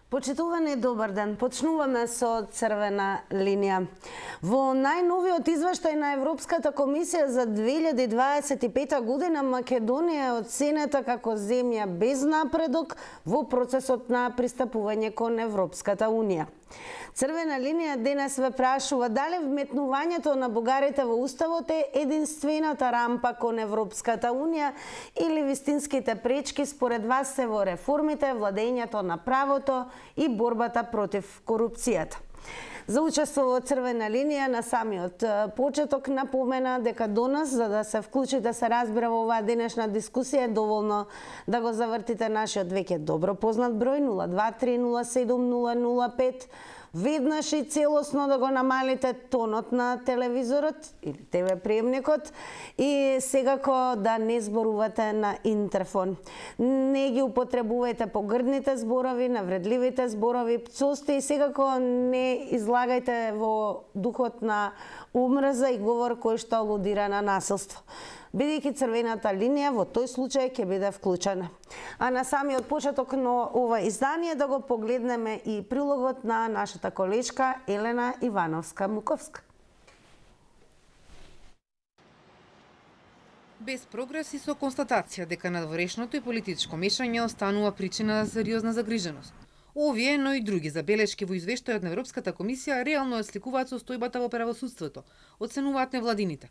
Почитувани, добар ден. Почнуваме со црвена линија. Во најновиот извештај на Европската комисија за 2025 година Македонија е оценета како земја без напредок во процесот на пристапување кон Европската унија. Црвена линија денес ве прашува дали вметнувањето на бугарите во уставот е единствената рампа кон Европската унија или вистинските пречки според вас се во реформите, владењето на правото и борбата против корупцијата. За учество во црвена линија на самиот почеток напомена дека до нас, за да се вклучите да се разбира во оваа денешна дискусија, е доволно да го завртите нашиот веќе добро познат број 023070005, веднаш и целосно да го намалите тонот на телевизорот или ТВ приемникот и секако да не зборувате на интерфон. Не ги употребувајте погрдните зборови, навредливите зборови, пцости и секако не излагајте во духот на омрза и говор кој што алудира на насилство, бидејќи црвената линија во тој случај ќе биде вклучена. А на самиот почеток на ова издание да го погледнеме и прилогот на нашата колешка Елена Ивановска-Муковска. Без прогрес и со констатација дека надворешното и политичко мешање останува причина за сериозна загриженост. Овие, но и други забелешки во извештајот на Европската комисија реално осликуваат состојбата во правосудството, оценуваат невладините.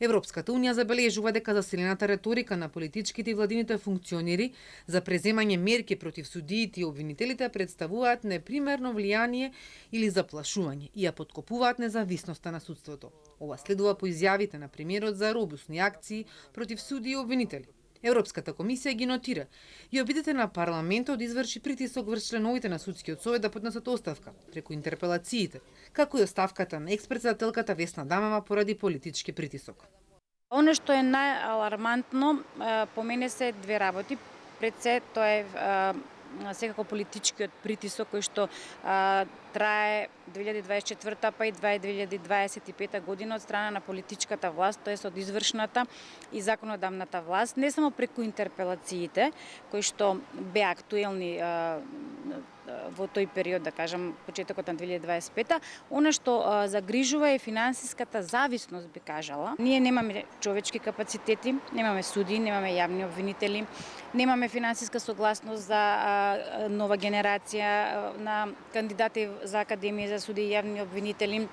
Европската унија забележува дека засилената реторика на политичките и владините функционери за преземање мерки против судиите и обвинителите представуваат непримерно влијание или заплашување и ја поткопуваат независноста на судството. Ова следува по изјавите на премиерот за робусни акции против суди и обвинители. Европската комисија ги нотира и обидите на парламентот да изврши притисок врз членовите на судскиот совет да поднесат оставка преку интерпелациите, како и оставката на експредседателката Весна Дамева поради политички притисок. Оно што е најалармантно по мене се две работи. Пред се тоа е секако политичкиот притисок кој што трае 2024 па и 2025 година од страна на политичката власт, тоест од извршната и законодавната власт, не само преку интерпелациите кои што беа актуелни во тој период, да кажам, почетокот на 2025, она што загрижува е финансиската зависност, би кажала. Ние немаме човечки капацитети, немаме суди, немаме јавни обвинители, немаме финансиска согласност за нова генерација на кандидати за Академија за суди и јавни обвинители.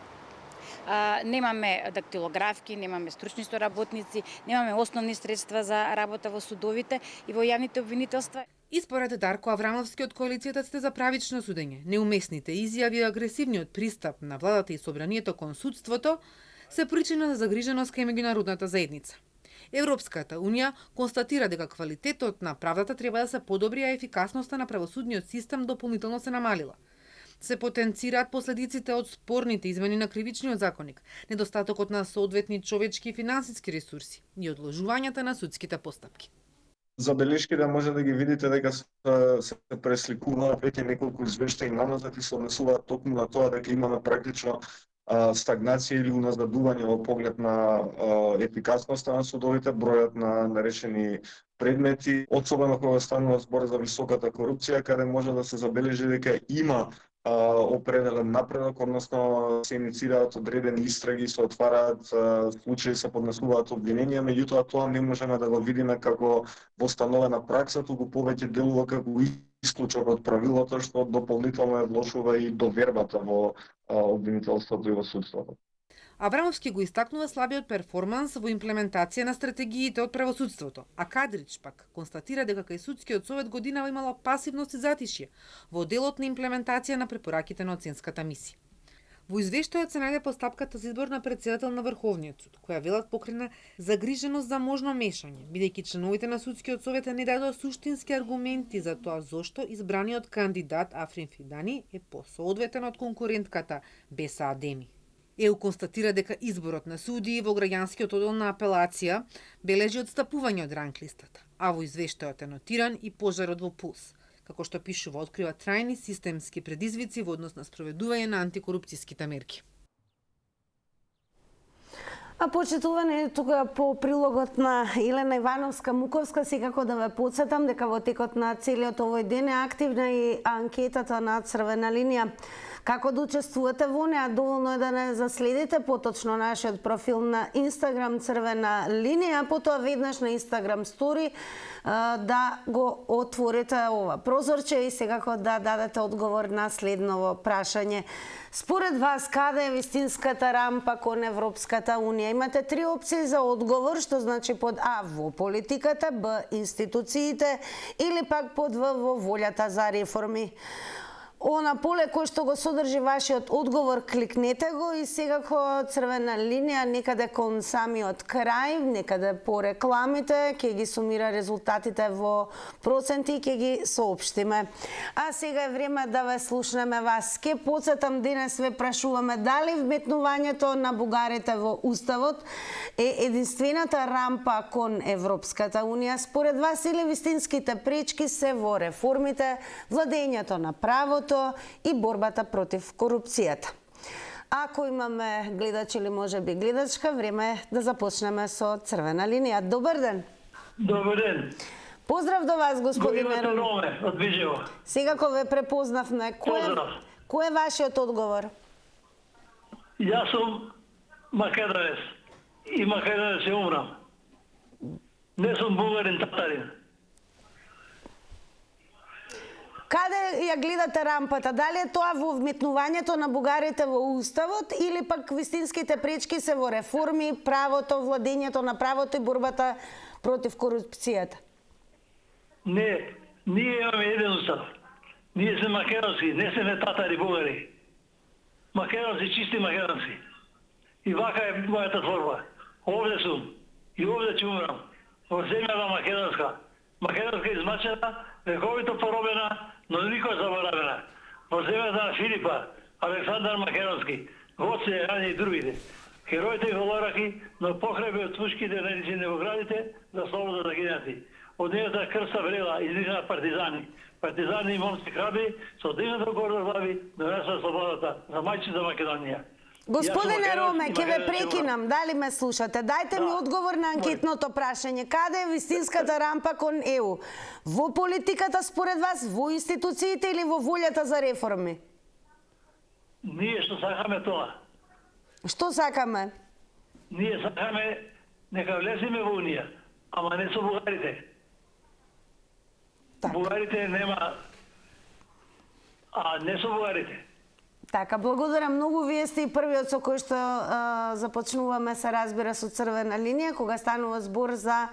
Немаме дактилографки, немаме стручни соработници, немаме основни средства за работа во судовите и во јавните обвинителства. И според Дарко Аврамовски од коалицијата Сте за правично судење, неуместните изјави и агресивниот пристап на владата и собранието кон судството се причина за загриженост кај меѓународната заедница. Европската унија констатира дека квалитетот на правдата треба да се подобри, а ефикасноста на правосудниот систем дополнително се намалила. Се потенцираат последиците од спорните измени на кривичниот законник, недостатокот на соодветни човечки и финансиски ресурси и одложувањата на судските постапки. Забелешките може да ги видите дека се пресликуваат веќе неколку извештаи наназад и се однесуваат токму на тоа дека имаме практично стагнација или уназадување во поглед на ефикасноста на судовите, бројот на нарешени предмети, особено кога станува збор за високата корупција, каде може да се забележи дека има определен напредок, односно се иницираат одредени истраги, се отвараат случаи, се поднесуваат обвиненија, меѓутоа тоа не можеме да го видиме како востановена пракса, туку повеќе делува како исклучок од правилото, што дополнително влошува и довербата во обвинителството и во судството. Аврамовски го истакнува слабиот перформанс во имплементација на стратегиите од правосудството, а Кадрич пак констатира дека кај судскиот совет годинава имало пасивност и затишје во делот на имплементација на препораките на оценската мисија. Во извештајот се најде постапката за избор на претседател на Врховниот суд, која велат покрена загриженост за можно мешање, бидејќи членовите на судскиот совет не дадоа суштински аргументи за тоа зошто избраниот кандидат Африн Фидани е посоодветен од конкурентката Беса Адеми. ЕУ констатира дека изборот на судии во граѓанскиот оддел на апелација бележи отстапување од ранглистата, а во извештајот е нотиран и пожарот во Пулс, како што пишува, открива трајни системски предизвици во однос на спроведување на антикорупцијските мерки. А почитувани тука по прилогот на Елена Ивановска-Муковска, секако да ве подсетам дека во текот на целиот овој ден е активна и анкетата на Црвена линија. Како да учествувате во неа, доволно е да не заследите поточно нашиот профил на Инстаграм Црвена линија, потоа веднаш на Инстаграм стори да го отворите ова прозорче и секако да дадете одговор на следново прашање. Според вас, каде е вистинската рампа кон Европската Унија? Имате три опции за одговор, што значи под А во политиката, Б институциите или пак под В во волјата за реформи. Она поле кој што го содржи вашиот одговор, кликнете го и секако Црвена линија некаде кон самиот крај, некаде по рекламите, ќе ги сумира резултатите во проценти и ќе ги соопштиме. А сега е време да ве слушнеме вас. Ке подсетам, денес ве прашуваме дали вметнувањето на бугарите во Уставот е единствената рампа кон Европската Унија според вас или вистинските пречки се во реформите, владењето на правото и борбата против корупцијата. Ако имаме гледач или можеби гледачка, време е да започнеме со Црвена линија. Добар ден. Добар ден. Поздрав до вас, господине Роме. Роме, од Бижево. Секако ве препознавме. Кој е вашиот одговор? Јас сум македонец и македонец се умрам. Не сум бугарин, татарин. Каде ја гледате рампата? Дали е тоа во вметнувањето на бугарите во Уставот или пак вистинските пречки се во реформи, правото, владењето на правото и борбата против корупцијата? Не, ние имаме еден устав. Ние сме македонски, не сме татари бугари. Македонци, чисти македонци. И вака е мојата творба. Овде сум и овде ќе умрам. Во земјата македонска. Македонска измачена, вековито поробена, но никој заборавена. Во земјата на Филипа, Александар Македонски, Гоце, Јани и другите. Хероите го лораки, но похлебе од пушките на небоградите да слободно да гинати. Од нејата крста врела излизна партизани. Партизани и момци храбри со дигнато гордо глави донесоа слободата за мајчица Македонија. Господине Роме, ќе ве прекинам, дали ме слушате? Дајте ми одговор на анкетното прашање. Каде е вистинската рампа кон ЕУ? Во политиката според вас, во институциите или во волјата за реформи? Ние што сакаме тоа. Што сакаме? Ние сакаме нека влеземе во Унија, ама не со бугарите. Так. Бугарите нема, а не со бугарите. Така, благодарам многу. Вие сте и првиот со кој што започнуваме се разбира со Црвена линија, кога станува збор за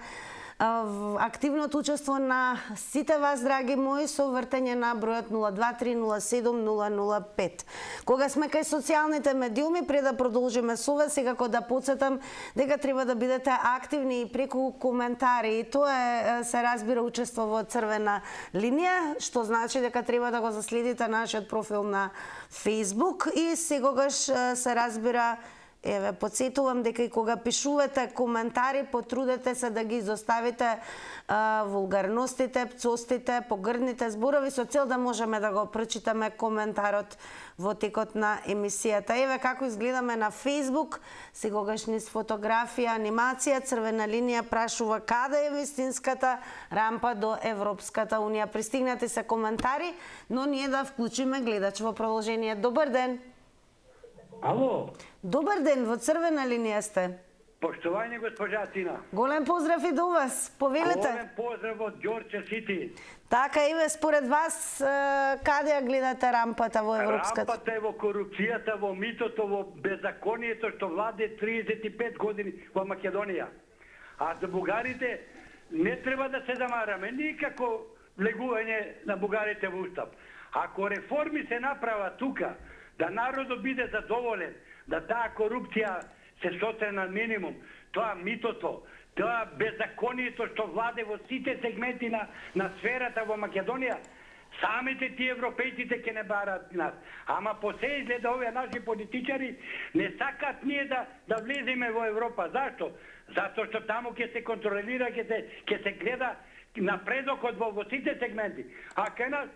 активното учество на сите вас, драги мои, со вртење на бројот 023070005. Кога сме кај социјалните медиуми, пред да продолжиме со вас, секако да подсетам дека треба да бидете активни и преку коментари. И тоа се разбира учество во Црвена линија, што значи дека треба да го заследите нашиот профил на Facebook и секогаш се разбира. Еве, подсетувам дека и кога пишувате коментари, потрудете се да ги изоставите вулгарностите, пцостите, погрдните зборови со цел да можеме да го прочитаме коментарот во текот на емисијата. Еве како изгледаме на Facebook, секогаш низ фотографија, анимација, Црвена линија прашува каде е вистинската рампа до Европската Унија. Пристигнати се коментари, но ние да вклучиме гледач во продолжение. Добар ден! Ало. Добар ден, во Црвена линија сте. Поштовање госпожа Тина. Голем поздрав и до вас. Повелете. Голем поздрав од Ѓорче Сити. Така, еве, според вас, каде ја гледате рампата во Европската? Рампата е во корупцијата, во митото, во беззаконието што владе 35 години во Македонија. А за бугарите не треба да се замараме. Никако влегување на бугарите во Устав. Ако реформи се направа тука, да народот биде задоволен, да таа корупција се сотре на минимум, тоа митото, тоа беззаконието што владе во сите сегменти на сферата во Македонија, самите тие европејците ќе не барат нас. Ама по се изгледа овие наши политичари не сакат ние да влеземе во Европа. Зашто? Затоа што таму ќе се контролира, ќе се гледа напредокот во сите сегменти. А кај нас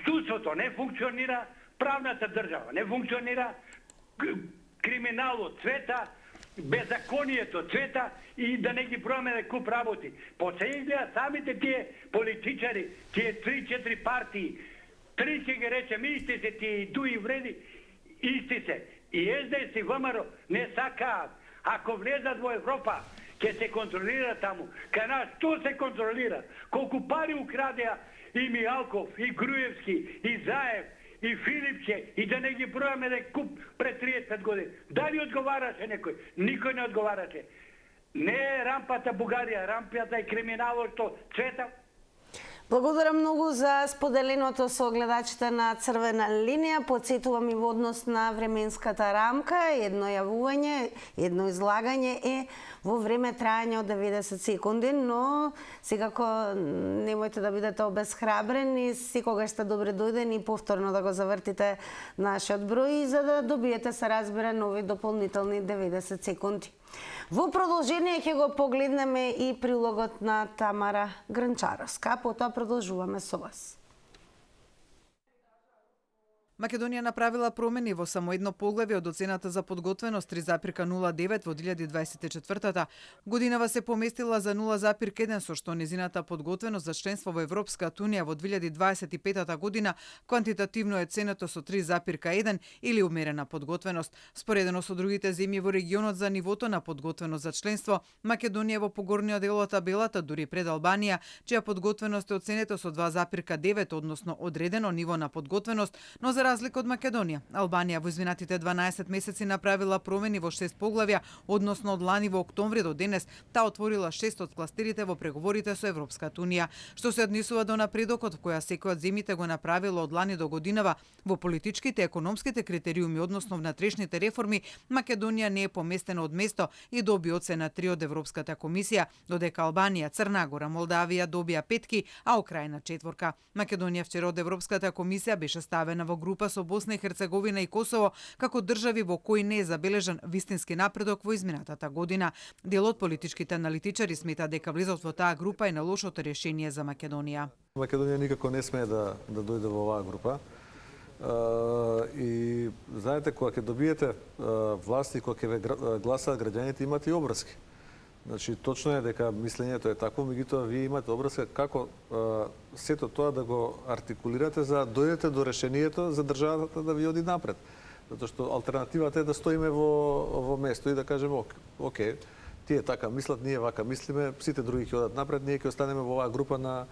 судството не функционира, правната држава не функционира, криминалот цвета, беззаконието цвета и да не ги бројаме да куп работи. По се изгледа самите тие политичари, тие 3-4 партии, 3 ќе ги речем, исти се тие дуи вреди, исти се. И СДС и ВМРО не сакаат. Ако влезат во Европа, ќе се контролира таму. Кај нас што се контролира? Колку пари украдеа и Мијалков, и Груевски, и Заев, и Филипче, и да не ги бројаме да куп пред 35 години. Дали одговараше некој? Никој не одговараше. Не е рампата Бугарија, рампата е криминалот што цвета. Благодарам многу за споделеното со гледачите на Црвена линија. Подсетувам и во однос на временската рамка. Едно јавување, едно излагање е во време трајање од 90 секунди, но секако немојте да бидете обесхрабрени, секогаш сте добре дојдени повторно да го завртите нашиот број за да добиете, се разбира, нови дополнителни 90 секунди. Во продолжение ќе го погледнеме и прилогот на Тамара Гранчаровска, потоа продолжуваме со вас. Македонија направила промени во само едно поглавје од оцената за подготвеност 3,09 во 2024 годинава се поместила за 0,1 со што незината подготвеност за членство во Европската унија во 2025 година квантитативно е ценето со 3,1 или умерена подготвеност. Споредено со другите земји во регионот за нивото на подготвеност за членство, Македонија во погорниот дел од табелата, дури пред Албанија, чија подготвеност е оценета со 2,9, односно одредено ниво на подготвеност, но за разлика од Македонија, Албанија во изминатите 12 месеци направила промени во 6 поглавја, односно од лани во октомври до денес, таа отворила 6 од кластерите во преговорите со Европската унија. Што се однесува до напредокот која секој од земјите го направило од лани до годинава во политичките и економските критериуми, односно внатрешните реформи, Македонија не е поместена од место и доби оцена 3 од Европската комисија, додека Албанија, Црна Гора, Молдавија добија 5, а Украина 4. Македонија вчера од Европската комисија беше ставена во група со Босна и Херцеговина и Косово како држави во кои не е забележан вистински напредок во изминатата година. Дел од политичките аналитичари смета дека влезот во таа група е на лошото решение за Македонија. Македонија никако не смее да дојде во оваа група. И знаете, кога ќе добиете власти, кога ќе ве гласаат граѓаните, имате и обврски. Значи, точно е дека мислењето е такво, меѓутоа вие имате обврска како сето тоа да го артикулирате за да дојдете до решението за државата да ви оди напред. Затоа што алтернативата е да стоиме во место и да кажеме окей, тие така мислат, ние вака мислиме, сите други ќе одат напред, ние ќе останеме во оваа група на,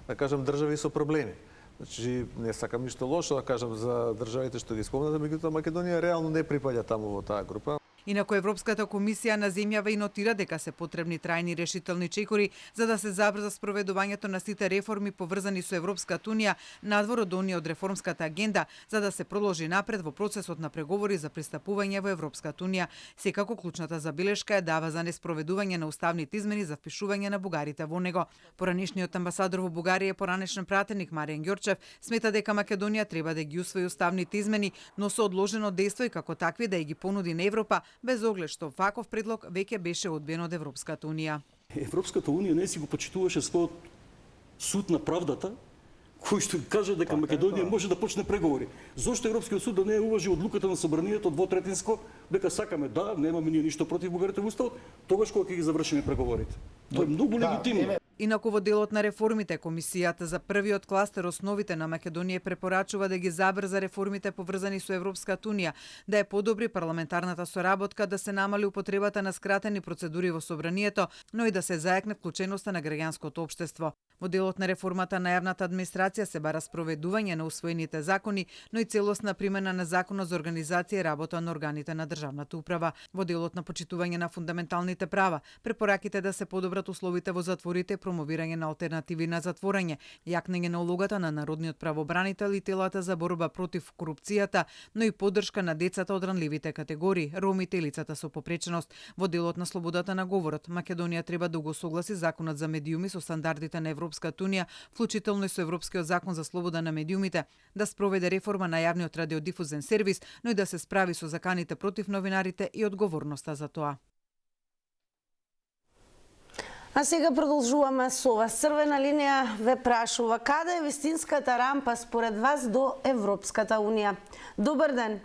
да кажем, држави со проблеми. Значи, не сакам ништо лошо да кажам за државите што ги спомнате, меѓутоа Македонија реално не припаѓа таму во таа група. Инаку Европската комисија на земјава и нотира дека се потребни трајни решителни чекори за да се забрза спроведувањето на сите реформи поврзани со Европската унија надвор од оние од реформската агенда, за да се продолжи напред во процесот на преговори за пристапување во Европската унија. Секако клучната забелешка е дава за неспроведување на уставните измени за впишување на бугарите во него. Поранешниот амбасадор во Бугарија и поранешен пратеник Маријан Ѓорчев смета дека Македонија треба да ги усвои уставните измени, но со одложено дејство и како такви да ги понуди на Европа, без оглед што ваков предлог веќе беше одбиен од Европската унија. Европската унија не си го почитуваше својот суд на правдата, кој што каже дека Македонија може да почне преговори. Зошто Европскиот суд да не уважи одлуката на собранието двотретинско, дека сакаме да, немаме ние ништо против бугарите во уставот, тогаш кога ќе ги завршиме преговорите. Тоа е многу легитимно. Инаку во делот на реформите, Комисијата за првиот кластер основите на Македонија препорачува да ги забрза реформите поврзани со Европската унија, да е подобри парламентарната соработка, да се намали употребата на скратени процедури во собранието, но и да се зајакне вклученоста на граѓанското општество. Во делот на реформата на јавната администрација се бара спроведување на усвоените закони, но и целосна примена на Законот за организација и работа на органите на државната управа. Во делот на почитување на фундаменталните права, препораките да се подобрат условите во затворите, промовирање на алтернативи на затворање, јакнење на улогата на народниот правобранител и телата за борба против корупцијата, но и поддршка на децата од ранливите категории, ромите и лицата со попреченост. Во делот на слободата на говорот, Македонија треба да го согласи законот за медиуми со стандардите на Европската унија, вклучително и со Европскиот закон за слобода на медиумите, да спроведе реформа на јавниот радиодифузен сервис, но и да се справи со заканите против новинарите и одговорноста за тоа. А сега продолжуваме со вас. Црвена линија ве прашува каде е вистинската рампа според вас до Европската унија. Добар ден.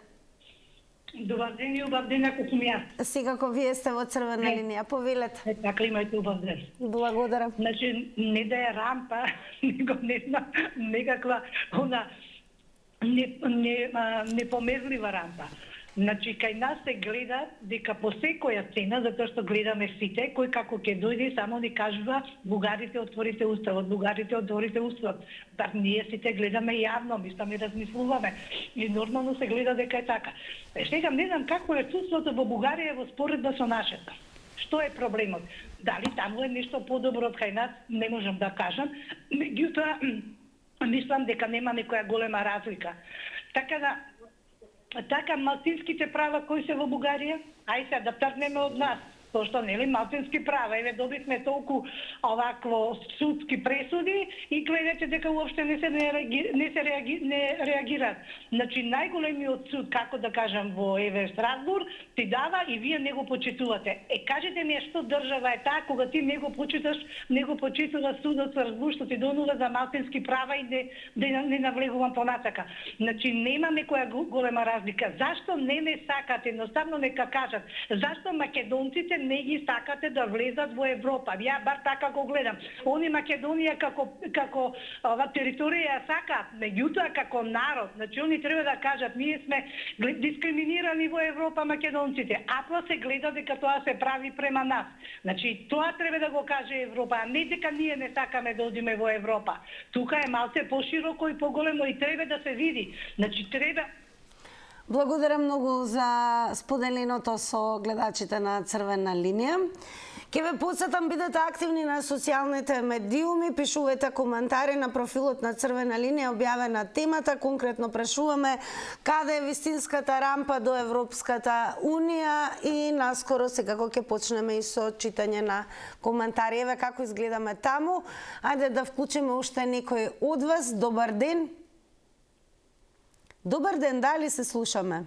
Добар ден и убав ден ако сум јас. Секако вие сте во црвена линија, повелете. Така имајте убав ден. Благодарам. Значи, не да е рампа, него не знам, некаква она непомезлива рампа. Значи, кај нас се гледа дека по секоја цена, затоа што гледаме сите, кој како ќе дојде само ни кажува бугарите отворите уставот, бугарите отворите уставот. Бар ние сите гледаме јавно, мислам и размислуваме. И нормално се гледа дека е така. Сега не знам како е чувството во Бугарија во споредба со нашата. Што е проблемот? Дали таму е нешто подобро од кај нас? Не можам да кажам. Меѓутоа, мислам дека нема некоја голема разлика. Така малцинските права кои се во Бугарија, ајде да тргнеме од нас. Тоа што нели малцински права, еве добивме толку овакво судски пресуди и гледате дека уопште не реагираат. Значи најголемиот суд, како да кажам, во еве Страсбург ти дава и вие не го почитувате. Кажете ми што држава е таа кога ти не го почиташ, не го почитува судот Страсбург што ти донува за малцински права и не навлегувам понатака. Значи нема некоја голема разлика. Зашто не сакат, едноставно нека кажат. Зашто македонците не ги сакате да влезат во Европа? Ја бар така го гледам. Они Македонија како ова територија сакаат, меѓутоа како народ, значи они треба да кажат ние сме дискриминирани во Европа македонците, а се гледа дека тоа се прави према нас. Значи тоа треба да го каже Европа, а не дека ние не сакаме да одиме во Европа. Тука е малце пошироко и поголемо и треба да се види. Значи треба. Благодарам многу за споделеното со гледачите на Црвена линија. Ке ве подсетам, бидете активни на социјалните медиуми, пишувате коментари на профилот на Црвена линија, објавена темата. Конкретно прашуваме каде е вистинската рампа до Европската Унија и наскоро секако ќе почнеме и со читање на коментари. Еве како изгледаме таму. Ајде да вклучиме уште некој од вас. Добар ден. Добар ден, дали се слушаме?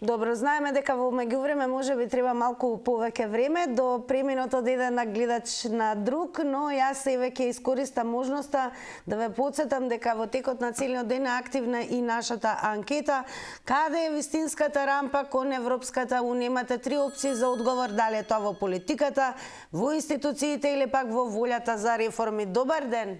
Добро, знаеме дека во меѓувреме може би треба малку повеќе време до преминот од еден гледач на друг, но јас еве ќе искористам можноста да ве подсетам дека во текот на целиот ден е активна и нашата анкета. Каде е вистинската рампа кон Европската Унија? Имате три опции за одговор, дали е тоа во политиката, во институциите или пак во волјата за реформи. Добар ден.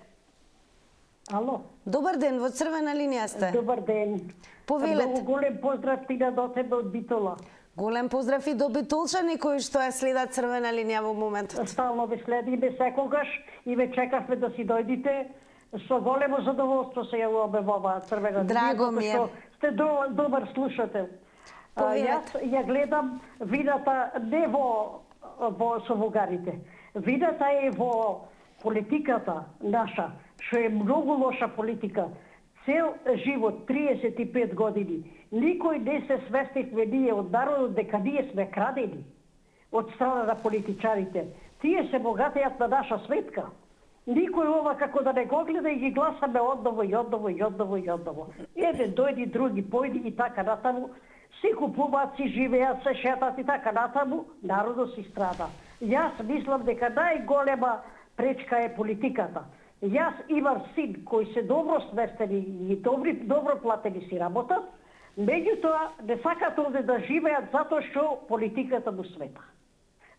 Ало. Добар ден, во Црвена линија сте. Добар ден. Повелете. Многу голем поздрав ти до тебе од Битола. Голем поздрав и до битолчани кои што ја следат Црвена линија во моментот. Стално ве следиме секогаш и ве чекавме да си дојдите. Со големо задоволство се јавуваме во оваа Црвена линија. Драго ми е. Сте добар слушател. Јас ја гледам видата не во со бугарите. Видата е во политиката наша, што е многу лоша политика. Цел живот, 35 години, никој не се свестивме ние од народот дека ние сме крадени од страна на политичарите. Тие се богатејат на наша сметка. Никој ова како да не го гледа и ги гласаме одново и одново и одново и одново. Еден дојди, други појди и така натаму. Си купуваат, си живеат, се шетат и така натаму, народот си страда. Јас мислам дека најголема пречка е политиката. Јас имам син кои се добро свестени и добро платени си работат, меѓутоа не сакат овде да живеат затоа што политиката му смета.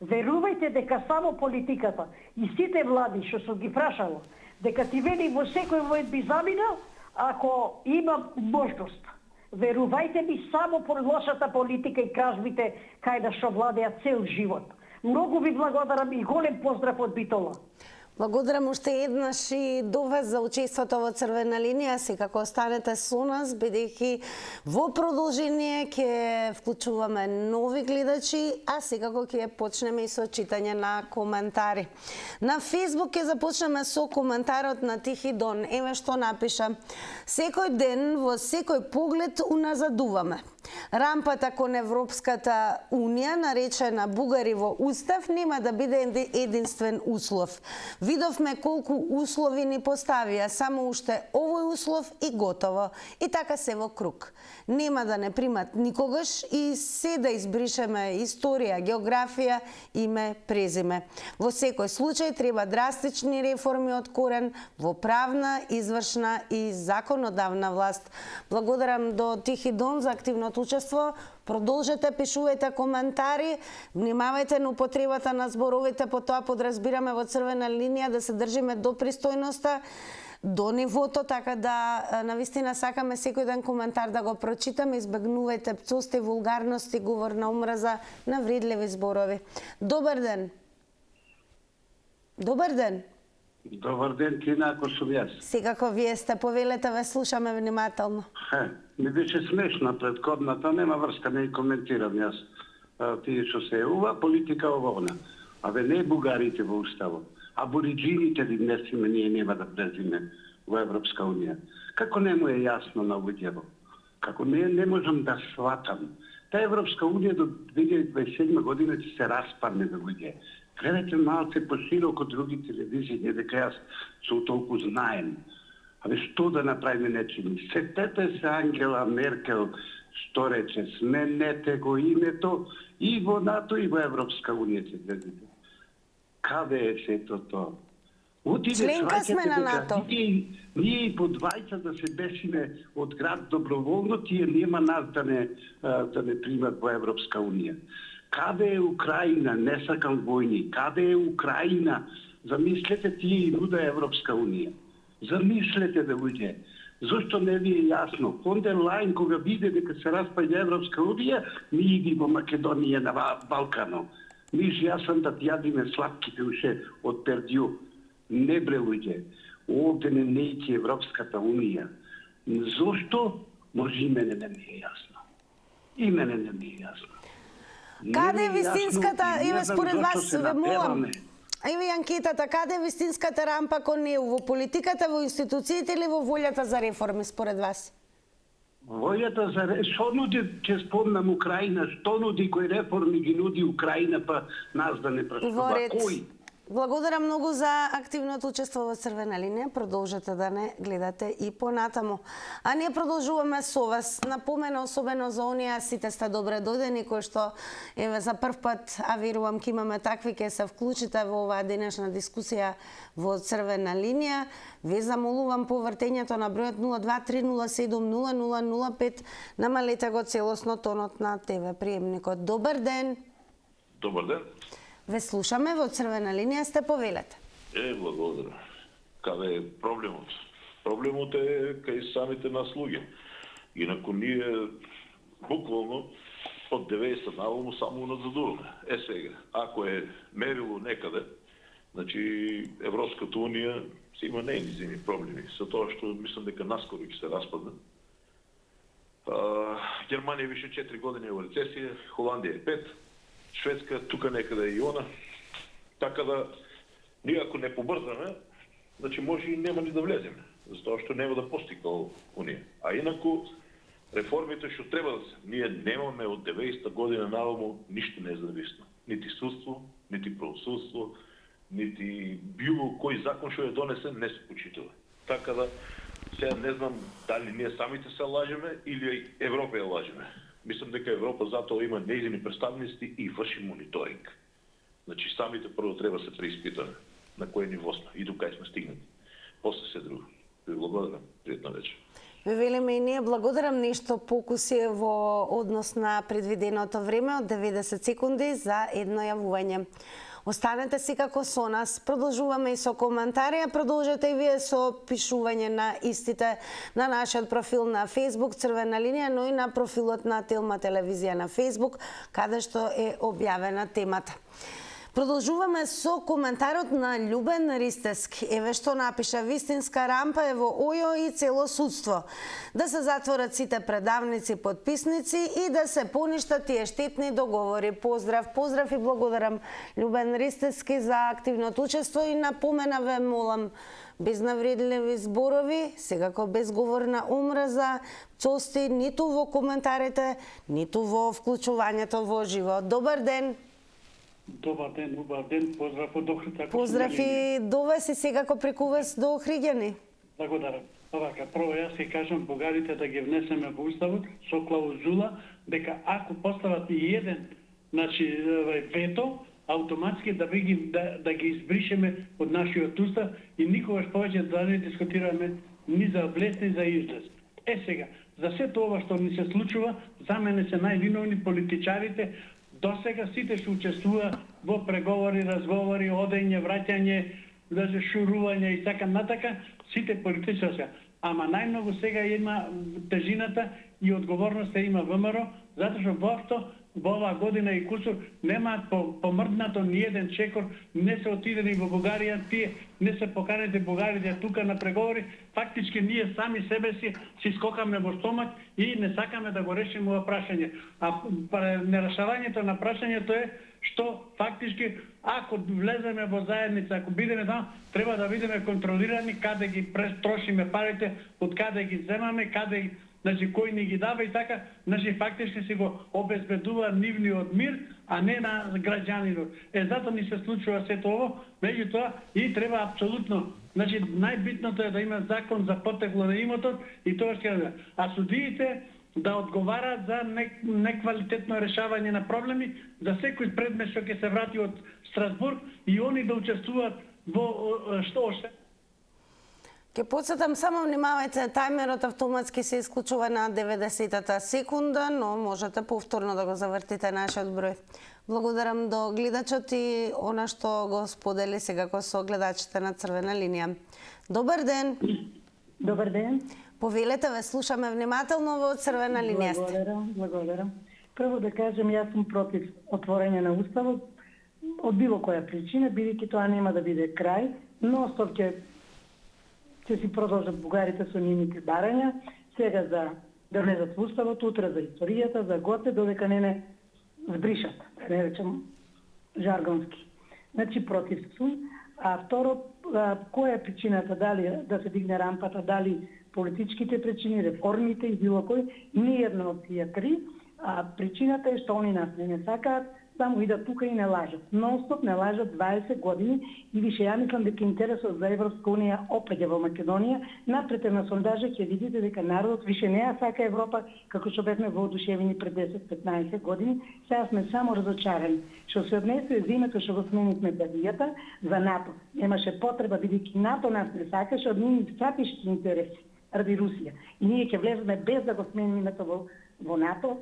Верувајте дека само политиката и сите млади што сум ги прашала, дека ти вели во секој момент би заминал, ако имам можност. Верувајте ми, само по лошата политика и кражбите кај да што владеат цел живот. Многу ви благодарам и голем поздрав од Битола. Благодарам уште еднаш и до вас за учеството во Црвена линија. Секако останете со нас, бидејќи во продолжение ќе вклучуваме нови гледачи, а секако ќе почнеме и со читање на коментари. На Фејсбук ќе започнеме со коментарот на Тихи Дон. Еве што напиша: секој ден во секој поглед уназадуваме. Рампата кон Европската Унија, наречена Бугари во Устав, нема да биде единствен услов. Видовме колку услови ни поставија, само уште овој услов и готово. И така се во круг. Нема да не примат никогаш и се да избришеме историја, географија, име, презиме. Во секој случај треба драстични реформи од корен во правна, извршна и законодавна власт. Благодарам до Тихи дом за активното учество. Продолжете, пишувајте коментари, внимавајте на употребата на зборовите, по тоа подразбираме во црвена линија да се држиме до пристојноста, до нивото, така да навистина сакаме секој ден коментар да го прочитаме, избегнувајте пцости, вулгарности, говор на омраза, навредливи зборови. Добар ден. Добар ден. Добар ден, Тина, ако сум јас. Секако вие сте, повелете, ве слушаме внимателно. Ми беше смешна предходната, нема врска, не коментирам јас. Тие што се ова политика овона. Абе не бугарите во уставот, абориджините ли внесиме, ние нема да влезиме во Европска Унија. Како не му е јасно на луѓето? Како не можам да сватам. Та Европска Унија до 2027 година ќе се распадне до луѓе. Гледате малце пошироко други телевизии, дека јас со толку знаем. Абе што да направиме нечини? Сетете се Ангела Меркел, што рече, сменете го името и во НАТО и во Европска Унија ќе влезете. Каде е сето тоа? Членка сме на НАТО. Ние и по двајца да се бесиме од град доброволно, тие нема нас да не примат во Европска Унија. Каде е Украина? Не сакам војни. Каде е Украина? Замислете тие и нуда Европска Унија. Замислете да луѓе. Зошто не ви е јасно? Фон дер Лајн кога виде дека се распаѓа Европска Унија, ми иди во Македонија на Балкано. Јас сам да јадиме слатките уше од Пердју. Не бре луѓе. Овде не нејќи Европската Унија. Зошто? Може и мене не ми е јасно. И мене не ми е јасно. Каде е вистинската, еве според вас, ве молам, еве анкетата, каде е вистинската рампа кон ЕУ, во политиката, во институциите или во волјата за реформи според вас? Волјата за реформи, што нуди, ќе спомнам Украина, што нуди, кои реформи ги нуди Украина, па нас да не прашува, кој? Благодарам многу за активното учество во Црвена линија. Продолжете да не гледате и понатаму. А ние продолжуваме со вас. Напомена особено за оние, сите сте добре дојдени, кои што еве за прв пат, а верувам ќе имаме такви, ќе се вклучите во оваа денешна дискусија во Црвена линија. Ве замолувам по вртењето на бројот 0230700005. Намалете го целосно тонот на ТВ приемникот. Добар ден. Добар ден. Ве слушаме, во Црвена линија сте, повелете. Благодарам. Каде е проблемот? Проблемот е кај самите нас луѓе. Инаку ние буквално од 90 наваму само назадуваме. Сега, ако е мерило некаде, значи Европската Унија си има нејнизини проблеми, со тоа што мислам дека наскоро ќе се распадне. Германија више 4 години е во рецесија, Холандија е 5, Шведска тука некаде и она. Така да ние ако не побрзаме, значи може и нема ни да влеземе, затоа што нема да постигне Унија. А инаку реформите што треба да се, ние немаме од 90-та година наваму ништо независно. Нити судство, нити правосудство, нити било кој закон што е донесен не се почитува. Така да сега не знам дали ние самите се лажеме или Европа ја лажеме. Мислам дека Европа затоа има нејзини представници и врши мониторинг. Значи самите прво треба се преиспитаме на кој ниво сме и до кај сме стигнати. После се друго. Ви благодарам. Пријатна вечер. Ви велиме и ние благодарам, нешто покуси во однос на предвиденото време од 90 секунди за едно јавување. Останете секако со нас. Продолжуваме и со коментари, а продолжете и вие со пишување на истите на нашиот профил на Facebook Црвена линија, но и на профилот на Телма телевизија на Facebook, каде што е објавена темата. Продолжуваме со коментарот на Љубен Ристевски. Еве што напиша: вистинска рампа е во ОЈО и цело судство. Да се затворат сите предавници, подписници и да се поништат тие штетни договори. Поздрав и благодарам Љубен Ристевски за активното учество и напомена ве молам без навредливи зборови, секако без говор на омраза, цости ниту во коментарите, ниту во вклучувањето во живо. Добар ден! Добар ден, поздрав од Охрид. Поздрав и до вас и секако преку вас до Охриѓани. Благодарам. Овака, прво јас ќе кажам бугарите да ги внесеме во уставот со клаузула дека ако постават и еден, значи вето, автоматски да ги избришеме од нашиот устав и никогаш повеќе да не дискутираме ни за влез ни за излез. Сега, за сето ова што ни се случува, за мене се највиновни политичарите. Досега сите што учествува во преговори, разговори, одење, враќање, шурување и така натака, сите политичари. Ама најмногу сега има тежината и одговорноста има ВМРО, затоа што во оваа година и кусур нема помрднато ни еден чекор, не се отидени во Бугарија, тие не се поканете бугарите тука на преговори, фактички ние сами себе си скокаме во стомак и не сакаме да го решиме ова прашање. А нерешавањето на прашањето е што фактички ако влеземе во заедница, ако бидеме там, треба да бидеме контролирани каде ги трошиме парите, од каде ги земаме, каде значи кој ни ги дава и така, значи фактички си го обезбедува нивниот мир, а не на граѓанинот. Затоа ни се случува сето ово, меѓутоа и треба апсолутно, значи најбитното е да има закон за потекло на имотот и тоа ќе да. А судиите да одговараат за неквалитетно решавање на проблеми, за секој предмет што ќе се врати од Страсбург и они да учествуваат во што Ке подсетам само, внимавајте, тајмерот автоматски се исклучува на 90-та секунда, но можете повторно да го завртите нашиот број. Благодарам до гледачот и она што го сподели секако со гледачите на Црвена линија. Добар ден! Добар ден! Повелете, ве слушаме внимателно во Црвена линија. Благодарам. Прво да кажем, јас сум против отворање на уставот од било која причина, бидејќи тоа нема да биде крај, но ќе си продолжат бугарите со нивните барања, сега за да влезат во уставот, утре за историјата, за готе, додека не збришат, да не речем жаргонски. Значи против сум. А второ, која е причината, дали да се дигне рампата, дали политичките причини, реформите и било кој, ни една од тие три, а причината е што они нас не сакаат, само идат тука и не лажат. Нон-стоп не лажат 20 години и више ја мислам дека интересот за Европска унија опет е во Македонија. Напред на сондажа ќе видите дека народот више не ја сака Европа како што бевме воодушевени пред 10-15 години. Сега сме само разочарани. Што се однесува зимето што го сменивме бадијата за НАТО. Немаше потреба, бидејќи НАТО нас не сакаше од нивни стратешки интереси ради Русија. И ние ќе влеземе без да го смениме името во НАТО,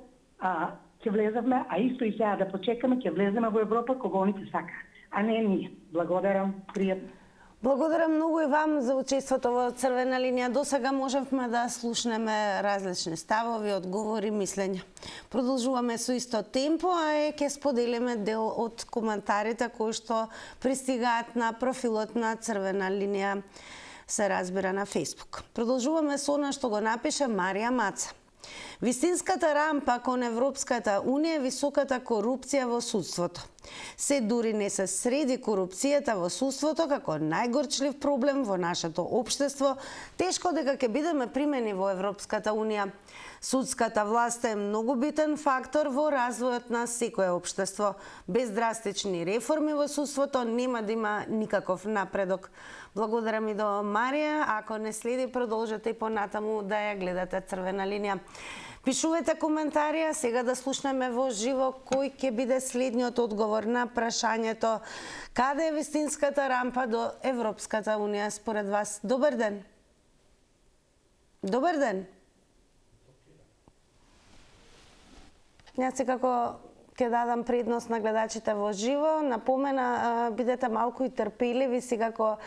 ќе влеземе, а исто и сега да почекаме, ќе влеземе во Европа кога они ќе сака, а не ние. Благодарам, пријатно. Благодарам многу и вам за учеството во Црвена линија. До сега можевме да слушнеме различни ставови, одговори, мислења. Продолжуваме со исто темпо, а ќе споделиме дел од коментарите кои што пристигаат на профилот на Црвена линија, се разбира на Facebook. Продолжуваме со она што го напише Марија Маца. Вистинската рампа кон Европската унија е високата корупција во судството. Се дури не се среди корупцијата во судството како најгорчлив проблем во нашето општество, тешко дека ќе бидеме примени во Европската унија. Судската власт е многу битен фактор во развојот на секое општество. Без драстични реформи во судството нема да има никаков напредок. Благодарам и до Марија. Ако не следи, продолжете и понатаму да ја гледате Црвена линија. Пишувате коментарија, сега да слушнеме во живо кој ќе биде следниот одговор на прашањето каде е вистинската рампа до Европската унија според вас. Добар ден. Добар ден. Јас секако ќе дадам предност на гледачите во живо. Напомена, бидете малку и трпеливи, секако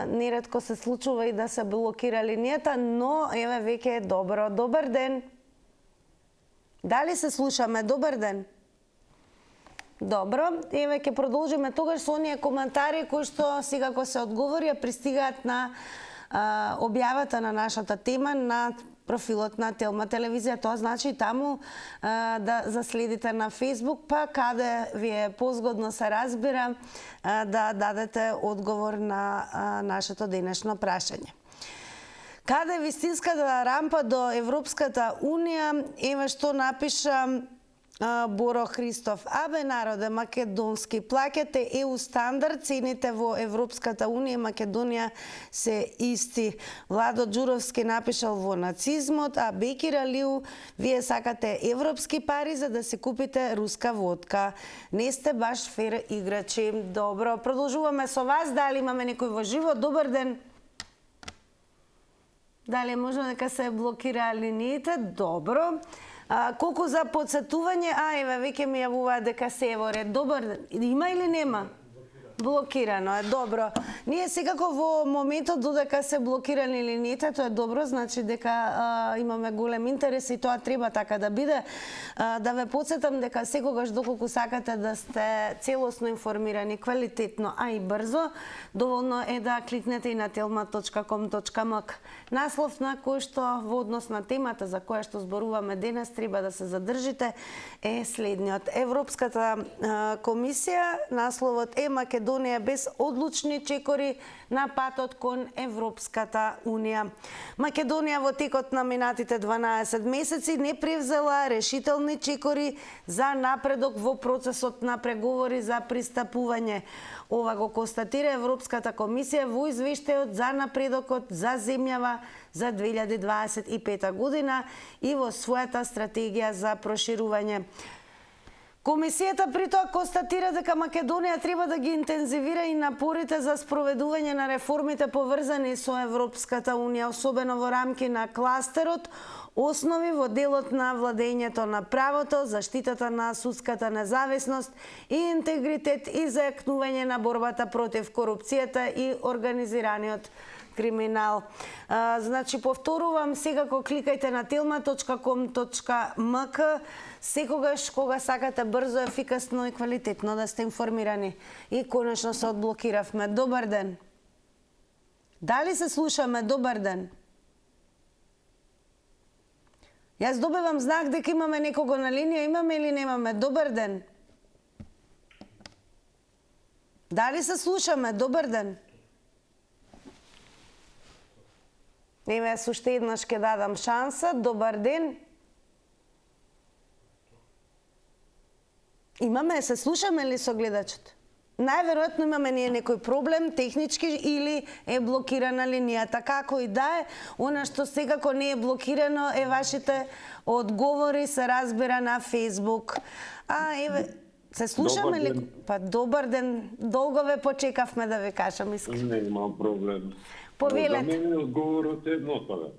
неретко се случува и да се блокира линијата, но еве веќе е добро. Добар ден. Дали се слушаме? Добар ден. Добро, еве ќе продолжиме тогаш со оние коментари кои што сега кога се одговори пристигаат на објавата на нашата тема на профилот на Телма телевизија. Тоа значи таму да заследите на Facebook, па каде ви е позгодно се разбира да дадете одговор на нашето денешно прашање. Каде е вистинската рампа до Европската Унија? Еве што напиша Боро Христов. Абе народе македонски, плаќате ЕУ стандард, цените во Европската Унија и Македонија се исти. Владо Ѓуровски напишал во нацизмот, а Бекир Алиу, вие сакате европски пари за да се купите руска водка. Не сте баш фер играчи. Добро, продолжуваме со вас. Дали имаме некој во живо? Добар ден. Дали може дека се блокира линиите? Добро. Колку за подсетување? Еве, веќе ми јавуваат дека се во ред. Добар ден. Има или нема? Блокирано е, добро. Ние секако во моментот додека се блокирани линиите, тоа е добро, значи дека имаме голем интерес и тоа треба така да биде. Да ве подсетам дека секогаш доколку сакате да сте целосно информирани, квалитетно, а и брзо, доволно е да кликнете и на telma.com.mk. Наслов на кој што во однос на темата за која што зборуваме денес треба да се задржите е следниот. Европската комисија, насловот е Македонија без одлучни чекори на патот кон Европската Унија. Македонија во текот на минатите 12 месеци не превзела решителни чекори за напредок во процесот на преговори за пристапување. Ова го констатира Европската комисија во извештајот за напредокот за земјава за 2025 година и во својата стратегија за проширување. Комисијата при тоа констатира дека Македонија треба да ги интензивира и напорите за спроведување на реформите поврзани со Европската Унија, особено во рамки на кластерот, основи во делот на владењето на правото, заштитата на судската независност и интегритет и зајакнување на борбата против корупцијата и организираниот криминал. Значи, повторувам, секако кликајте на telma.com.mk секогаш кога сакате брзо, ефикасно и квалитетно да сте информирани. И конечно се одблокиравме. Добар ден. Дали се слушаме? Добар ден. Јас добивам знак дека имаме некого на линија. Имаме или немаме? Добар ден. Дали се слушаме? Добар ден. Еве, уште еднаш ќе дадам шанса. Добар ден. Имаме, се слушаме ли со гледачот? Најверојатно имаме ние некој проблем технички или е блокирана линијата. Како и да е, она што секако не е блокирано е вашите одговори се разбира на Facebook. Еве, се слушаме ли? Па добар ден, долго ве почекавме да ви кажам искрено. Не имам проблем. Повелете. За мене одговорот е едноставен.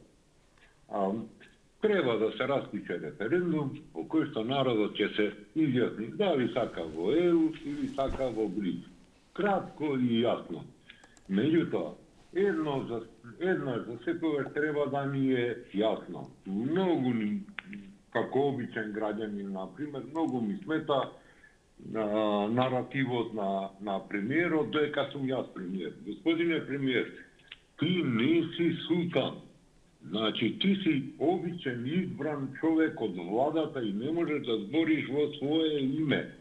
Треба да се распише референдум по кој што народот ќе се изјасни дали сака во ЕУ или сака во БРИК. Кратко и јасно. Меѓутоа, едно за секогаш треба да ни е јасно. Многу ни, како обичен граѓанин, например, многу ми смета наративот на премиерот, доека сум јас премиер. Господине премиер, ти не си султан. Значи, ти си обичен избран човек од владата и не можеш да збориш во свое име.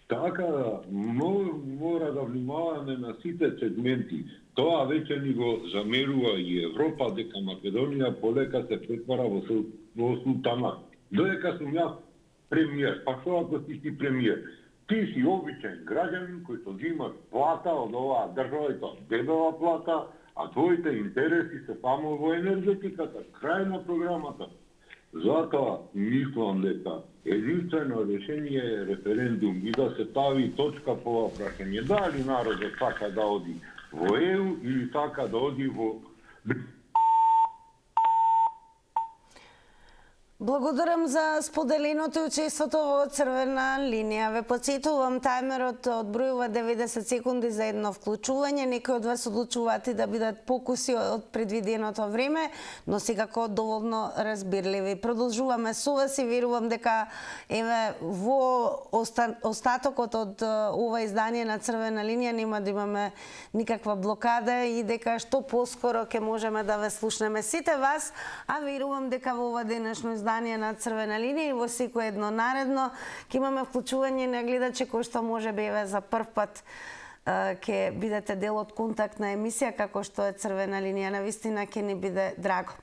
Така, мора да внимаваме на сите сегменти. Тоа веќе ни го замерува и Европа, дека Македонија полека се претвара во султанат. Доека сум јас премиер, па што ако си премиер? Ти си обичен граѓанин кој што взимаш плата од оваа држава и тоа дебела плата, а твоите интереси се само во енергетиката, крај на програмата. Затоа мислам дека единствено решение е референдум и да се стави точка по ова прашање. Дали народот сака да оди во ЕУ или сака да оди во... Благодарам за споделеното и учеството во Црвена линија. Ве подсетувам, тајмерот одбројува 90 секунди за едно вклучување. Некои од вас одлучуваат и да бидат покуси од предвиденото време, но секако доволно разбирливи. Продолжуваме со вас и верувам дека еве во остатокот од ова издание на Црвена линија нема да имаме никаква блокада и дека што поскоро ќе можеме да ве слушнеме сите вас, а верувам дека во ова денешно издание на Црвена линија и во секој едно наредно ќе имаме вклучување на гледачи кои што може би еве за прв пат ќе бидете дел од контактна емисија како што е Црвена линија. Навистина ќе ни биде драго.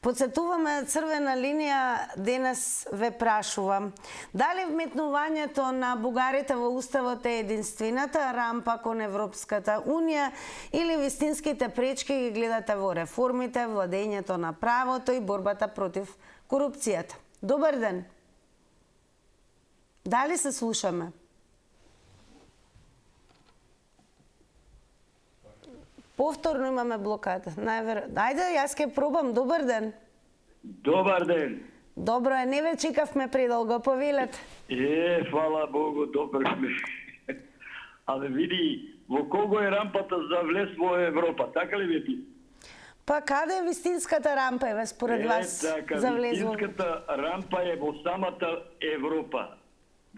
Подсетуваме, Црвена линија денес ве прашува дали вметнувањето на бугарите во Уставот е единствената рампа кон Европската Унија или вистинските пречки ги гледате во реформите, владењето на правото и борбата против корупцијата. Добар ден. Дали се слушаме? Повторно имаме блокада. Ајде, јас ќе пробам. Добар ден. Добар ден. Добро е, не ве чекавме предолго, повелете. Фала Богу, добро сме. Але види, во кого е рампата за влез во Европа, така ли ви? Па каде е вистинската рампа, еве, според вас, за влез во... Вистинската рампа е во самата Европа.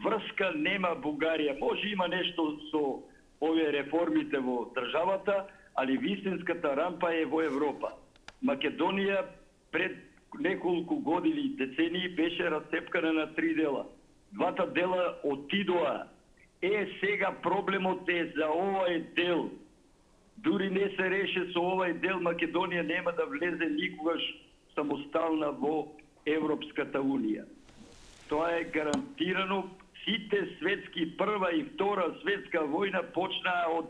Врска нема Бугарија. Може има нешто со овие реформите во државата, али вистинската рампа е во Европа. Македонија пред неколку години, децении, беше расцепкана на 3 дела. Двата дела отидоа. Сега проблемот е за овој дел. Дури не се реше со овој дел, Македонија нема да влезе никогаш самостална во Европската Унија. Тоа е гарантирано. Сите светски, прва и втора светска војна почнаа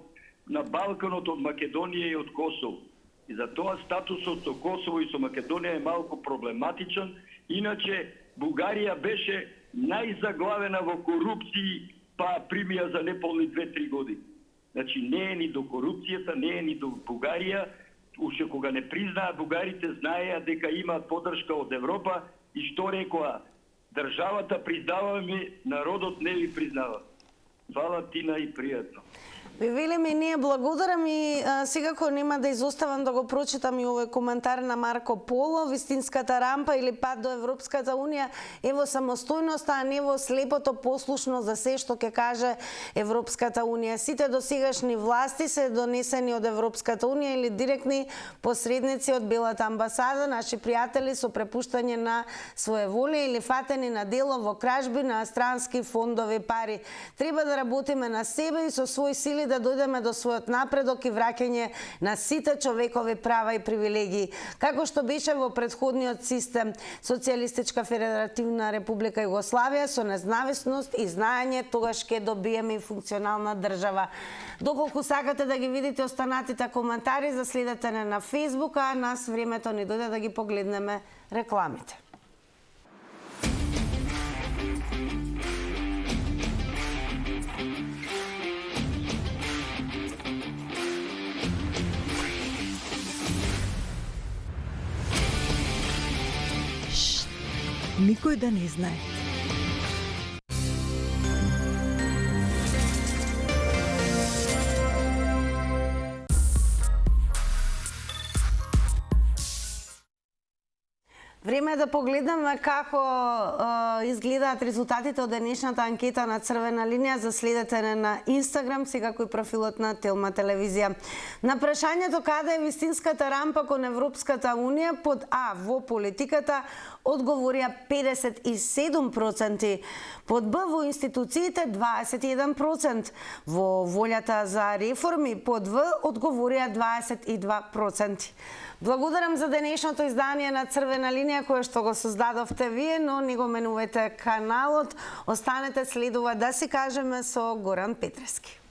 на Балканот од Македонија и од Косово. И затоа статусот со Косово и со Македонија е малку проблематичен. Иначе Бугарија беше најзаглавена во корупции, па примија за неполни 2-3 години. Значи не е ни до корупцијата, не е ни до Бугарија. Уште кога не признаа бугарите, знаеа дека имаат поддршка од Европа и што рекоа? Државата признаваме, народот не ви признава. Фала Тина и пријатно. Ви велиме и ние благодарам и секако нема да изоставам да го прочитам и овој коментар на Марко Поло. Вистинската рампа или пат до Европската Унија е во самостојноста, а не во слепото послушно за се што ќе каже Европската Унија. Сите досегашни власти се донесени од Европската Унија или директни посредници од Белата амбасада, наши пријатели со препуштање на своеволие или фатени на дело во кражби на странски фондови пари. Треба да работиме на себе и со своји сили да дојдеме до својот напредок и враќање на сите човекови права и привилегии. Како што беше во претходниот систем, Социјалистичка Федеративна Република Југославија, со независност и знаење, тогаш ќе добиеме и функционална држава. Доколку сакате да ги видите останатите коментари, заследете не на Facebook, а нас времето ни дојде да ги погледнеме рекламите. Никој да не знае. Време е да погледнеме како изгледаат резултатите од денешната анкета на Црвена линија. Заследете на Инстаграм, секако и профилот на Телма телевизија. На прашањето каде е вистинската рампа кон Европската Унија, под А во политиката одговорија 57%, под Б во институциите 21%, во волјата за реформи под В одговорија 22%. Благодарам за денешното издание на Црвена линија кое што го создадовте вие, но не го менувате каналот. Останете, следува да си кажеме со Горан Петрески.